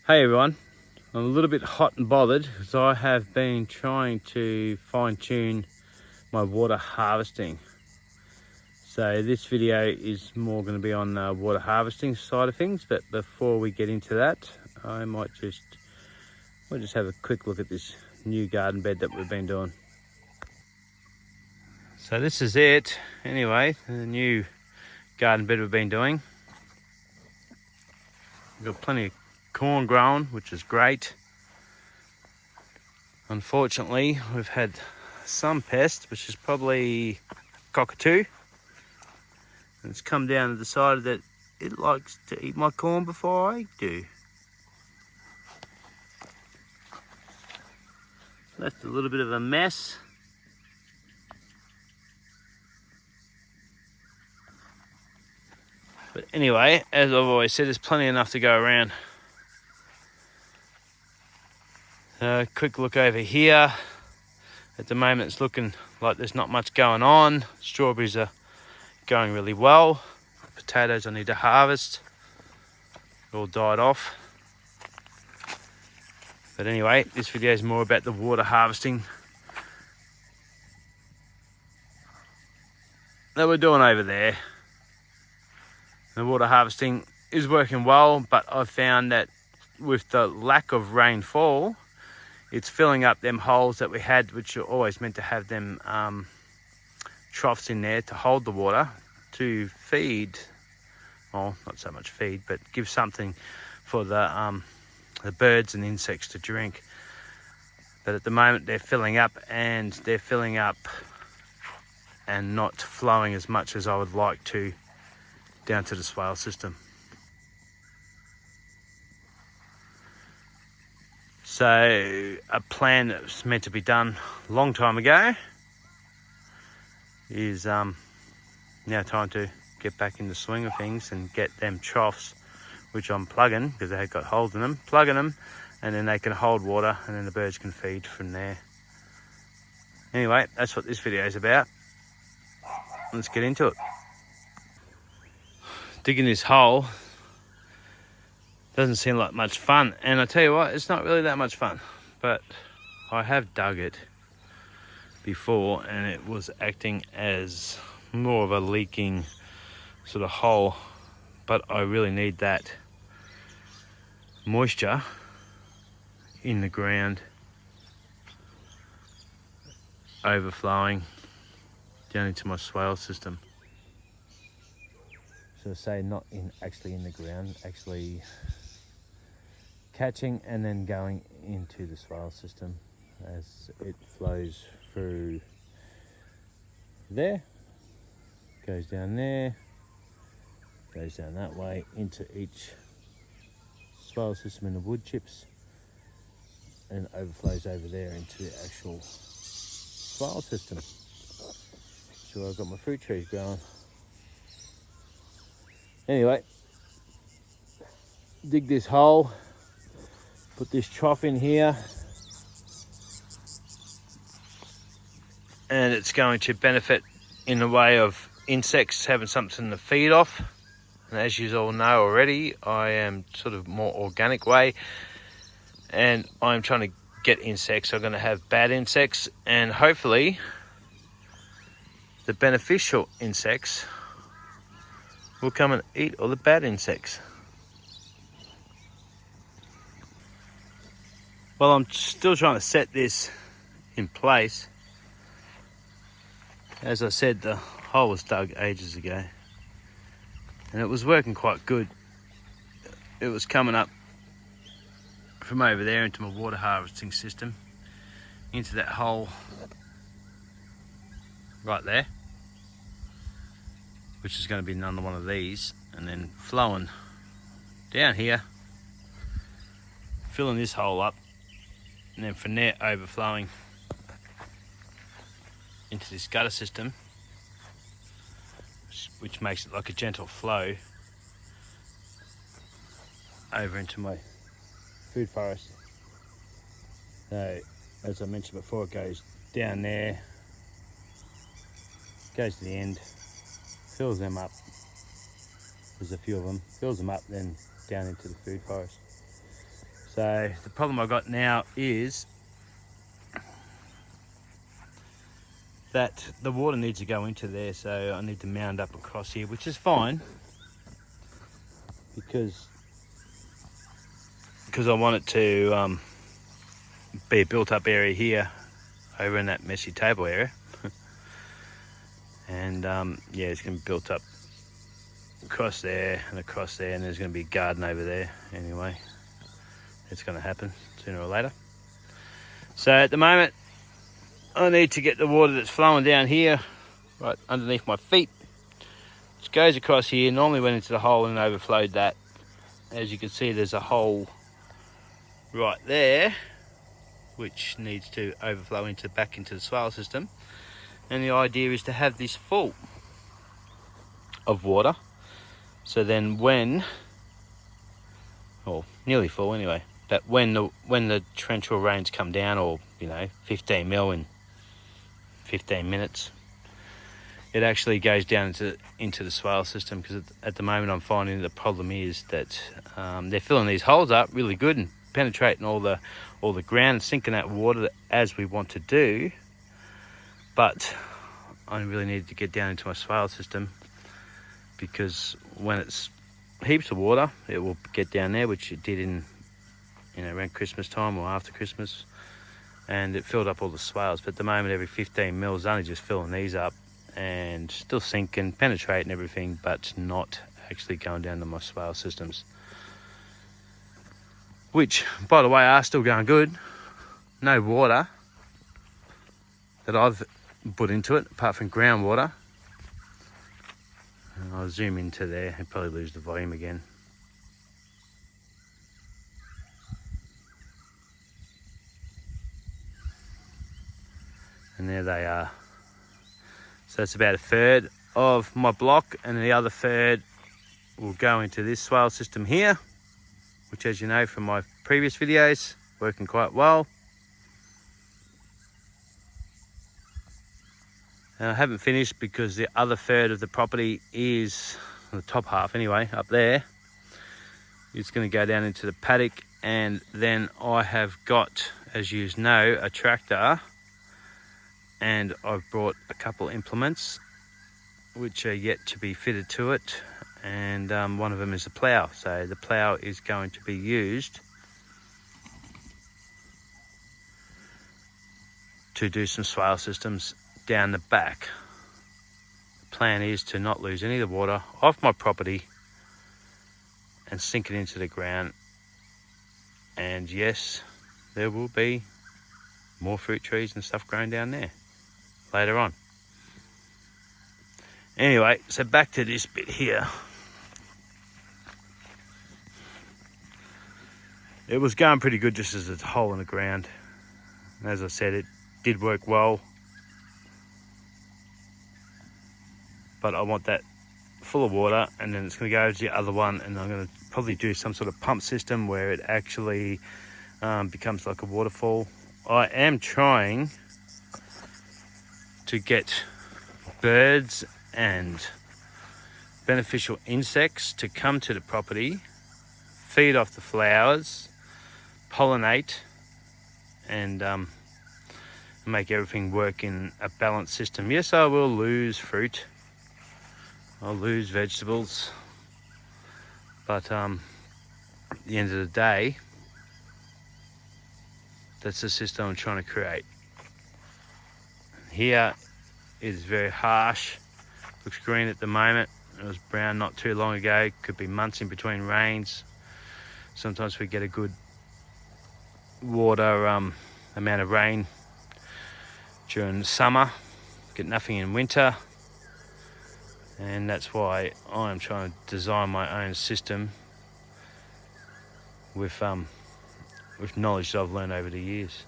Hey everyone, I'm a little bit hot and bothered because I have been trying to fine tune my water harvesting. So this video is more going to be on the water harvesting side of things, but before we get into that, I might just have a quick look at this new garden bed that we've been doing. So this is it anyway, the new garden bed we've been doing. We've got plenty of corn growing, which is great. Unfortunately, we've had some pest, which is probably cockatoo, and it's come down and decided that it likes to eat my corn before I do. Left a little bit of a mess. But anyway, as I've always said, there's plenty enough to go around. Quick look over here. At the moment it's looking like there's not much going on. Strawberries are going really well. Potatoes I need to harvest. All died off. But anyway, this video is more about the water harvesting that we're doing over there. The water harvesting is working well, but I've found that with the lack of rainfall, it's filling up them holes that we had, which are always meant to have them troughs in there to hold the water to feed, well, not so much feed, but give something for the birds and insects to drink. But at the moment they're filling up and not flowing as much as I would like to down to the swale system. So a plan that was meant to be done a long time ago is now time to get back in the swing of things and get them troughs, which I'm plugging because they have got holes in them, plugging them, and then they can hold water and then the birds can feed from there. Anyway, that's what this video is about. Let's get into it. Digging this hole doesn't seem like much fun, and I tell you what, it's not really that much fun, but I have dug it before and it was acting as more of a leaking sort of hole, but I really need that moisture in the ground overflowing down into my swale system. So say not actually in the ground, actually catching and then going into the swale system as it flows through there, goes down there, goes down that way into each swale system in the wood chips, and overflows over there into the actual swale system. So I've got my fruit trees growing. Anyway, dig this hole, put this trough in here, and it's going to benefit in the way of insects having something to feed off. And as you all know already, I am sort of more organic way, and I'm trying to get insects. I'm going to have bad insects, and hopefully the beneficial insects will come and eat all the bad insects. Well, I'm still trying to set this in place. As I said, the hole was dug ages ago and it was working quite good. It was coming up from over there into my water harvesting system, into that hole right there, which is going to be another one of these, and then flowing down here, filling this hole up, and then from there overflowing into this gutter system, which makes it like a gentle flow over into my food forest. So as I mentioned before, it goes down there, goes to the end, fills them up. There's a few of them, fills them up, then down into the food forest. So the problem I've got now is that the water needs to go into there, so I need to mound up across here, which is fine because I want it to be a built-up area here over in that messy table area. And yeah, it's going to be built up across there and across there, and there's going to be a garden over there. Anyway, it's going to happen sooner or later. So at the moment I need to get the water that's flowing down here right underneath my feet, which goes across here, normally went into the hole and overflowed that. As you can see, there's a hole right there which needs to overflow back into the swale system, and the idea is to have this full of water, so then nearly full anyway, but when the torrential rains come down, or 15 mil in 15 minutes, it actually goes down into the swale system. Because at the moment I'm finding the problem is that they're filling these holes up really good and penetrating all the ground and sinking that water as we want to do, but I really need to get down into my swale system, because when it's heaps of water it will get down there, which it did in around Christmas time or after Christmas, and it filled up all the swales. But at the moment every 15 mils only just filling these up and still sinking, penetrating everything, but not actually going down to my swale systems, which by the way are still going good. No water that I've put into it apart from groundwater. And I'll zoom into there and probably lose the volume again. And there they are. So that's about a third of my block, and the other third will go into this swale system here, which, as you know from my previous videos, working quite well. And I haven't finished because the other third of the property is, the top half anyway, up there. It's going to go down into the paddock, and then I have got, as you know, a tractor, and I've brought a couple implements which are yet to be fitted to it, and one of them is the plough. So the plough is going to be used to do some swale systems down the back. The plan is to not lose any of the water off my property and sink it into the ground. And yes, there will be more fruit trees and stuff growing down there later on. Anyway, so back to this bit here. It was going pretty good just as a hole in the ground. And as I said, it did work well. But I want that full of water, and then it's going to go to the other one, and I'm going to probably do some sort of pump system where it actually becomes like a waterfall. I am trying to get birds and beneficial insects to come to the property, feed off the flowers, pollinate, and make everything work in a balanced system. Yes, I will lose fruit, I'll lose vegetables, but at the end of the day, that's the system I'm trying to create. Here it is very harsh, looks green at the moment. It was brown not too long ago. Could be months in between rains. Sometimes we get a good water amount of rain during the summer, get nothing in winter, and that's why I'm trying to design my own system with knowledge that I've learned over the years.